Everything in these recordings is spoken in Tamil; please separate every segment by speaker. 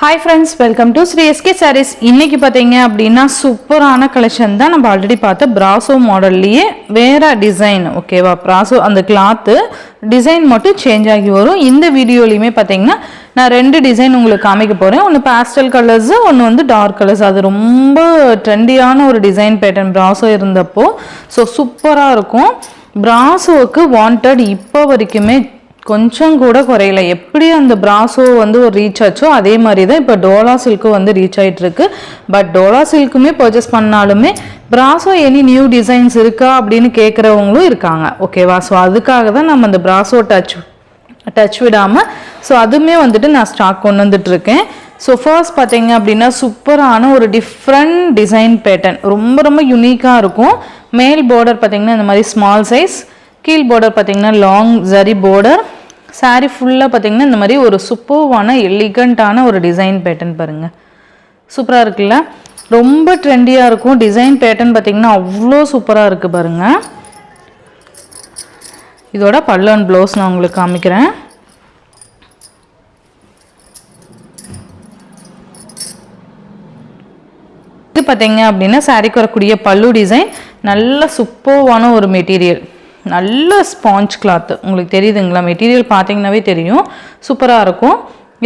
Speaker 1: Hi friends, welcome to Sri SK Sarees. இன்னைக்கு பாத்தீங்க அப்படினா சூப்பரான கலெக்ஷன் தான். நம்ம ஆல்ரெடி பார்த்த பிராசோ மாடல்லையே வேற டிசைன். ஓகேவா? பிராசோ அந்த கிளாத் டிசைன் மட்டும் சேஞ்ச் ஆகி வரும். இந்த வீடியோலயுமே பாத்தீங்கன்னா நான் ரெண்டு டிசைன் உங்களுக்கு காமிக்க போறேன். ஒன்னு பாஸ்டல் கலர்ஸ், ஒன்னு வந்து டார்க் கலர்ஸ். அது ரொம்ப ட்ரெண்டியான ஒரு டிசைன் பேட்டர்ன் பிராசோ இருந்தப்போ. சோ சூப்பரா இருக்கும். பிராசோவுக்கு வாண்டட் இப்போ வரைக்குமே கொஞ்சம் கூட குறையல. எப்படி அந்த பிராசோ வந்து ஒரு ரீச் ஆச்சோ அதே மாதிரி தான் இப்போ டோலா சில்க்கும் வந்து ரீச் ஆகிட்டு இருக்கு. பட் டோலா சில்க்குமே பர்ச்சேஸ் பண்ணாலுமே பிராசோ எனி நியூ டிசைன்ஸ் இருக்கா அப்படின்னு கேட்குறவங்களும் இருக்காங்க. ஓகேவா? ஸோ அதுக்காக தான் நம்ம அந்த பிராசோ டச் விடாமல் ஸோ அதுவுமே வந்துட்டு நான் ஸ்டாக் கொண்டு வந்துட்டு இருக்கேன். ஸோ ஃபர்ஸ்ட் பார்த்தீங்க அப்படின்னா சூப்பரான ஒரு டிஃப்ரெண்ட் டிசைன் பேட்டர்ன், ரொம்ப ரொம்ப யூனிக்காக இருக்கும். மேல் பார்டர் பார்த்தீங்கன்னா இந்த மாதிரி ஸ்மால் சைஸ், கீழ் பார்டர் பார்த்தீங்கன்னா லாங் ஜரி பார்டர். சாரீ ஃபுல்லாக பார்த்தீங்கன்னா இந்த மாதிரி ஒரு சூப்பர்வான எலிகண்ட்டான ஒரு டிசைன் பேட்டர்ன் பாருங்கள். சூப்பராக இருக்குல்ல? ரொம்ப ட்ரெண்டியாக இருக்கும். டிசைன் பேட்டர்ன் பார்த்தீங்கன்னா அவ்வளோ சூப்பராக இருக்குது பாருங்கள். இதோட பல்லு அண்ட் ப்ளவுஸ் நான் உங்களுக்கு காமிக்கிறேன். இது பார்த்தீங்க அப்படின்னா சாரீக்கு வரக்கூடிய பல்லு டிசைன் நல்ல சூப்பர்வான ஒரு மெட்டீரியல், நல்ல ஸ்பாஞ்ச் கிளாத். உங்களுக்கு தெரியுதுங்களா? மெட்டீரியல் பார்த்தீங்கன்னாவே தெரியும், சூப்பராக இருக்கும்.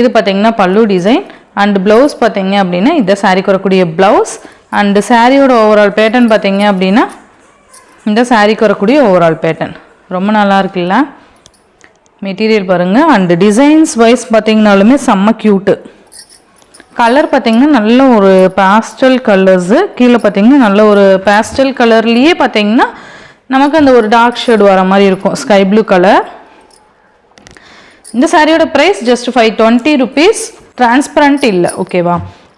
Speaker 1: இது பார்த்தீங்கன்னா பல்லு டிசைன் அண்ட் ப்ளவுஸ் பார்த்தீங்க அப்படின்னா இந்த சாரீக்கு வரக்கூடிய ப்ளவுஸ் அண்டு சாரியோட ஓவரால் பேட்டர்ன் பார்த்தீங்க அப்படின்னா இந்த சாரீக்கு வரக்கூடிய ஓவரால் பேட்டர்ன் ரொம்ப நல்லா இருக்குல்ல? மெட்டீரியல் பாருங்கள். அண்டு டிசைன்ஸ் வைஸ் பார்த்தீங்கன்னாலுமே செம்ம க்யூட்டு. கலர் பார்த்தீங்கன்னா நல்ல ஒரு பேஸ்டல் கலர்ஸு. கீழே பார்த்தீங்கன்னா நல்ல ஒரு பேஸ்டல் கலர்லேயே பார்த்தீங்கன்னா நமக்கு அந்த ஒரு டார்க் ஷேட் வர மாதிரி இருக்கும், ஸ்கை ப்ளூ கலர். இந்த சாரியோட ப்ரைஸ் ஜஸ்ட் 520 rupees. டிரான்ஸ்பரண்ட் இல்லை. ஓகேவா?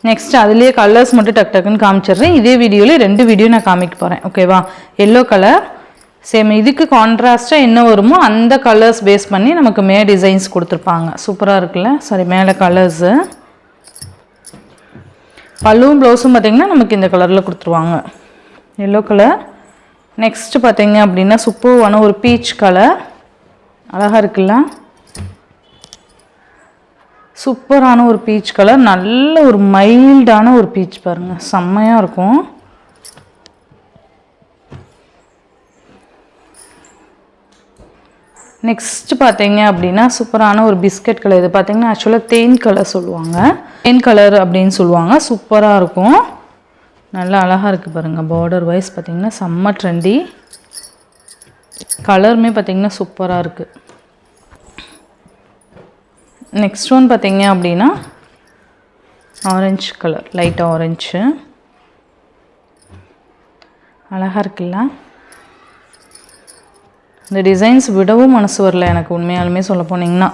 Speaker 1: நெக்ஸ்ட் அதுலேயே கலர்ஸ் மட்டும் டக் டக்குன்னு காமிச்சிடுறேன். இதே வீடியோலேயே ரெண்டு வீடியோ நான் காமிக்க போகிறேன். ஓகேவா? எல்லோ கலர் சேம், இதுக்கு கான்ட்ராஸ்டாக என்ன வருமோ அந்த கலர்ஸ் பேஸ் பண்ணி நமக்கு டிசைன்ஸ் கொடுத்துருப்பாங்க. சூப்பராக இருக்குல்ல? சாரி, மேலே கலர்ஸு. பல்லுவும் ப்ளவுஸும் பார்த்திங்கன்னா நமக்கு இந்த கலரில் கொடுத்துருவாங்க, எல்லோ கலர். நெக்ஸ்ட் பார்த்தீங்க அப்படின்னா சூப்பரான ஒரு பீச் கலர், அழகாக இருக்குல்ல? சூப்பரான ஒரு பீச் கலர், நல்ல ஒரு மைல்டான ஒரு பீச் பாருங்கள், செம்மையாக இருக்கும். நெக்ஸ்ட் பார்த்தீங்க அப்படின்னா சூப்பரான ஒரு பிஸ்கட் கலர். இது பார்த்தீங்கன்னா ஆக்சுவலாக தேன் கலர் சொல்லுவாங்க, தேன் கலர் அப்படின்னு சொல்லுவாங்க. சூப்பராக இருக்கும், நல்லா அழகாக இருக்குது பாருங்கள். பார்டர் வைஸ் பார்த்திங்கன்னா செம்ம ட்ரெண்டி. கலருமே பார்த்திங்கன்னா சூப்பராக இருக்குது. நெக்ஸ்ட் ஒன் பார்த்திங்க அப்படின்னா ஆரஞ்சு கலர், லைட் ஆரஞ்சு, அழகாக இருக்குல்ல? இந்த டிசைன்ஸ் விடவும் மனசு வரல எனக்கு உண்மையாலுமே சொல்ல போனீங்கன்னா.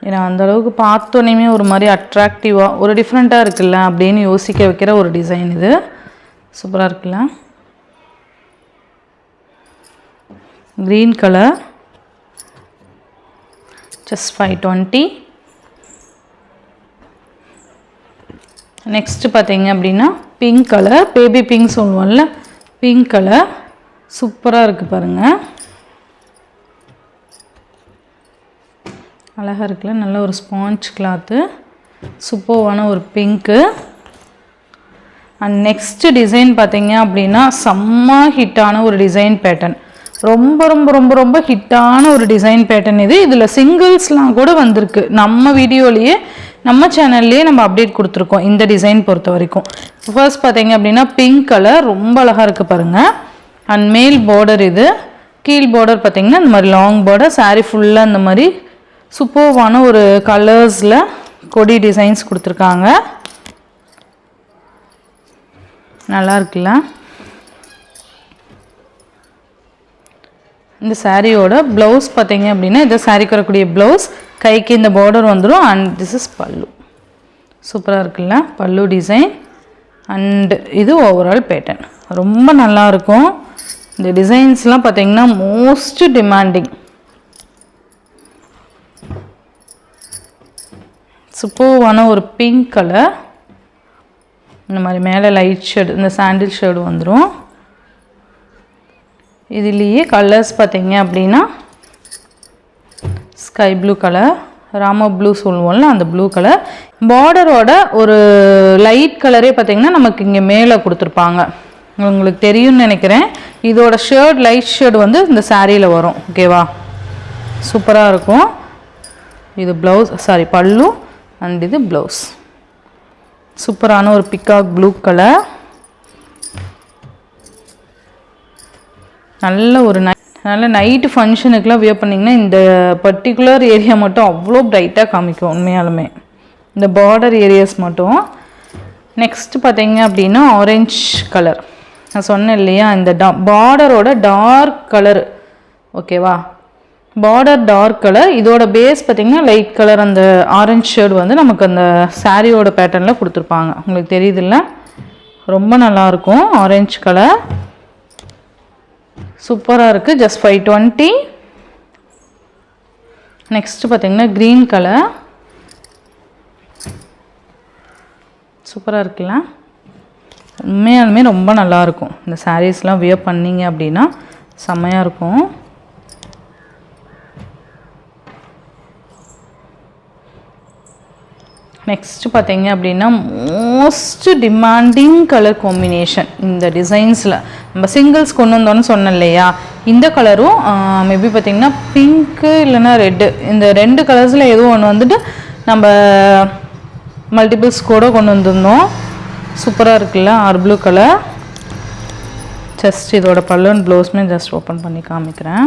Speaker 1: ஏன்னா அந்தளவுக்கு பார்த்தோன்னே ஒரு மாதிரி அட்ராக்டிவாக ஒரு டிஃப்ரெண்ட்டாக இருக்குல்ல அப்படின்னு யோசிக்க வைக்கிற ஒரு டிசைன் இது. சூப்பராக இருக்குல்ல? Green colour just 520. நெக்ஸ்ட்டு பார்த்தீங்க அப்படின்னா பிங்க் கலர், பேபி பிங்க் சொல்லுவோம்ல, பிங்க் கலர் சூப்பராக இருக்குது பாருங்கள், அழகாக இருக்குல்ல? நல்ல ஒரு ஸ்பாஞ்ச் கிளாத்து, சூப்பர்வான ஒரு பிங்க்கு. அண்ட் நெக்ஸ்ட் டிசைன் பார்த்தீங்க அப்படின்னா செம்ம ஹிட்டான ஒரு டிசைன் பேட்டர்ன், ரொம்ப ரொம்ப ரொம்ப ரொம்ப ஹிட்டான ஒரு டிசைன் பேட்டர்ன் இது. இதில் சிங்கிள்ஸ்லாம் கூட வந்திருக்கு. நம்ம வீடியோலேயே நம்ம சேனல்லையே நம்ம அப்டேட் கொடுத்துருக்கோம் இந்த டிசைன் பொறுத்த வரைக்கும். ஃபர்ஸ்ட் பார்த்தீங்க அப்படின்னா பிங்க் கலர் ரொம்ப அழகாக இருக்குது பாருங்கள். அண்ட் மேல் பார்டர் இது, கீழ் பார்டர் பார்த்தீங்கன்னா இந்த மாதிரி லாங் பார்டர். சாரீ ஃபுல்லாக இந்த மாதிரி சூப்பர்வான ஒரு கலர்ஸில் கொடி டிசைன்ஸ் கொடுத்துருக்காங்க, நல்லா இருக்குல்ல? இந்த சாரியோட ப்ளவுஸ் பார்த்தீங்க அப்படின்னா இந்த சாரிக்கு வரக்கூடிய ப்ளவுஸ், கைக்கு இந்த பார்டர் வந்துடும். அண்ட் திஸ் இஸ் பல்லு. சூப்பராக இருக்குல்ல? பல்லு டிசைன் அண்டு இது ஓவரால் பேட்டர்ன் ரொம்ப நல்லாயிருக்கும். இந்த டிசைன்ஸ்லாம் பார்த்தீங்கன்னா மோஸ்ட் டிமாண்டிங். சூப்பர்வான ஒரு பிங்க் கலர், இந்த மாதிரி மேலே லைட் ஷேடு, இந்த சாண்டில் ஷேடு வந்துடும். இதுலேயே கலர்ஸ் பார்த்தீங்க அப்படின்னா sky blue colour, Rama blue சொல்லுவோம்ல அந்த ப்ளூ கலர். பார்டரோட ஒரு லைட் கலரே பார்த்திங்கன்னா நமக்கு இங்கே மேலே கொடுத்துருப்பாங்க, உங்களுக்கு தெரியும்னு நினைக்கிறேன். இதோட ஷேர்ட் லைட் ஷேர்ட் வந்து இந்த சாரியில் வரும். ஓகேவா, சூப்பராக இருக்கும். இது ப்ளவுஸ், சாரி பல்லு, அண்ட் இது ப்ளவுஸ். சூப்பரான ஒரு பிகாக் ப்ளூ கலர். நல்ல ஒரு நல்ல நைட்டு ஃபங்க்ஷனுக்குலாம் வியர் பண்ணிங்கன்னா இந்த பர்டிகுலர் ஏரியா மட்டும் அவ்வளோ பிரைட்டாக காமிக்கும் உண்மையாலுமே, இந்த பார்டர் ஏரியாஸ் மட்டும். நெக்ஸ்ட் பார்த்தீங்க அப்படின்னா ஆரஞ்ச் கலர். நான் சொன்னேன் இல்லையா, இந்த பார்டரோட டார்க் கலர். ஓகேவா, பார்டர் டார்க் கலர், இதோட பேஸ் பார்த்திங்கன்னா லைட் கலர். அந்த ஆரஞ்ச் ஷேட் வந்து நமக்கு அந்த சாரியோட பேட்டர்னில் கொடுத்துருப்பாங்க, உங்களுக்கு தெரியுதுல்ல, ரொம்ப நல்லாயிருக்கும். ஆரஞ்ச் கலர் சூப்பராக இருக்குது, ஜஸ்ட் 520. நெக்ஸ்ட் பார்த்திங்கன்னா க்ரீன் கலர், சூப்பராக இருக்குல்ல, உண்மையாலுமே ரொம்ப நல்லாயிருக்கும். இந்த சாரீஸ்லாம் வியர் பண்ணிங்க அப்படின்னா செம்மையாக இருக்கும். நெக்ஸ்ட் பார்த்தீங்க அப்படின்னா மோஸ்ட் டிமாண்டிங் கலர் காம்பினேஷன் இந்த டிசைன்ஸில். நம்ம சிங்கிள்ஸ் கொண்டு வந்தோன்னு சொன்னோம் இல்லையா, இந்த கலரும் மேபி பார்த்திங்கன்னா பிங்க்கு இல்லைன்னா ரெட்டு, இந்த 2 கலர்ஸில் எதுவும் ஒன்று வந்துட்டு நம்ம மல்டிபிள்ஸ் கூட கொண்டு வந்திருந்தோம். சூப்பராக இருக்குல்ல, ப்ளூ கலர். ஜஸ்ட் இதோட பல்லுன்னு ப்ளவுஸுமே ஜஸ்ட் ஓப்பன் பண்ணி காமிக்கிறேன்.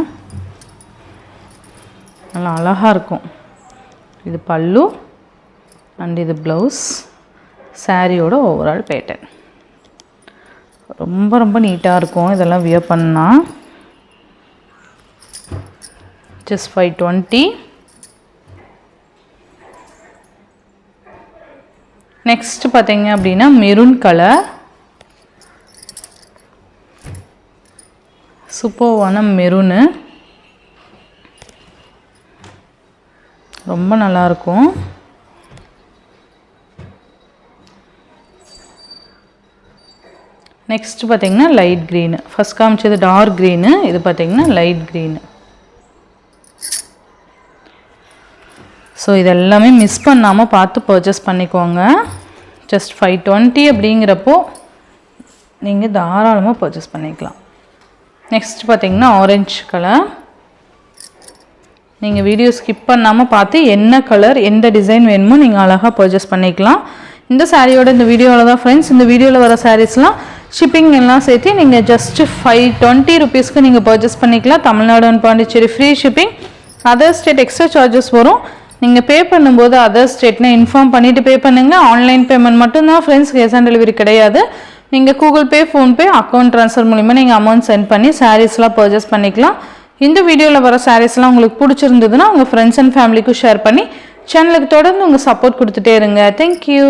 Speaker 1: நல்லா அழகாக இருக்கும். இது பல்லு அண்ட் இது ப்ளவுஸ், சாரியோட ஓவரால் பேட்டர்ன் ரொம்ப ரொம்ப நீட்டாக இருக்கும். இதெல்லாம் வியர் பண்ணால் ஜஸ்ட் 520. நெக்ஸ்ட் பார்த்தீங்க அப்படின்னா மெரூன் கலர், சூப்பர்வான மெரூனு, ரொம்ப நல்லாயிருக்கும். நெக்ஸ்ட் பார்த்திங்கன்னா லைட் க்ரீனு, ஃபஸ்ட் காமிச்சது டார்க் க்ரீனு, இது பார்த்திங்கன்னா லைட் க்ரீனு. ஸோ இதெல்லாமே மிஸ் பண்ணாமல் பார்த்து பர்ச்சேஸ் பண்ணிக்கோங்க. ஜஸ்ட் 520 அப்படிங்கிறப்போ நீங்கள் தாராளமாக பர்ச்சேஸ் பண்ணிக்கலாம். நெக்ஸ்ட் பார்த்திங்கன்னா ஆரஞ்சு கலர். நீங்கள் வீடியோ ஸ்கிப் பண்ணாமல் பார்த்து என்ன கலர் எந்த டிசைன் வேணுமோ நீங்கள் அழகாக பர்ச்சேஸ் பண்ணிக்கலாம். இந்த சாரியோட இந்த வீடியோவில் தான் ஃப்ரெண்ட்ஸ், இந்த வீடியோவில் வர சாரீஸ்லாம் ஷிப்பிங் எல்லாம் சேர்த்து நீங்கள் ஜஸ்ட்டு 520 ருபீஸ்க்கு நீங்கள் பர்ச்சேஸ் பண்ணிக்கலாம். Tamil Nadu and Pondicherry free shipping. Other state extra charges வரும். நீங்கள் பே பண்ணும்போது அதர் ஸ்டேட்னு இன்ஃபார்ம் பண்ணிவிட்டு பே பண்ணுங்கள். ஆன்லைன் பேமெண்ட் மட்டும்தான் ஃப்ரெண்ட்ஸ், கேஷ் ஆன் டெலிவரி கிடையாது. நீங்கள் Google Pay, PhonePe, account transfer மூலிமா நீங்கள் அமௌண்ட் சென்ட் பண்ணி சாரீஸ்லாம் பர்ச்சேஸ் பண்ணிக்கலாம். இந்த வீடியோவில் வர சாரீஸ்லாம் உங்களுக்கு பிடிச்சிருந்ததுன்னா உங்கள் ஃப்ரெண்ட்ஸ் அண்ட் ஃபேமிலிக்கும் ஷேர் பண்ணி சேனலுக்கு தொடர்ந்து உங்கள் சப்போர்ட் கொடுத்துட்டே இருங்க. தேங்க்யூ.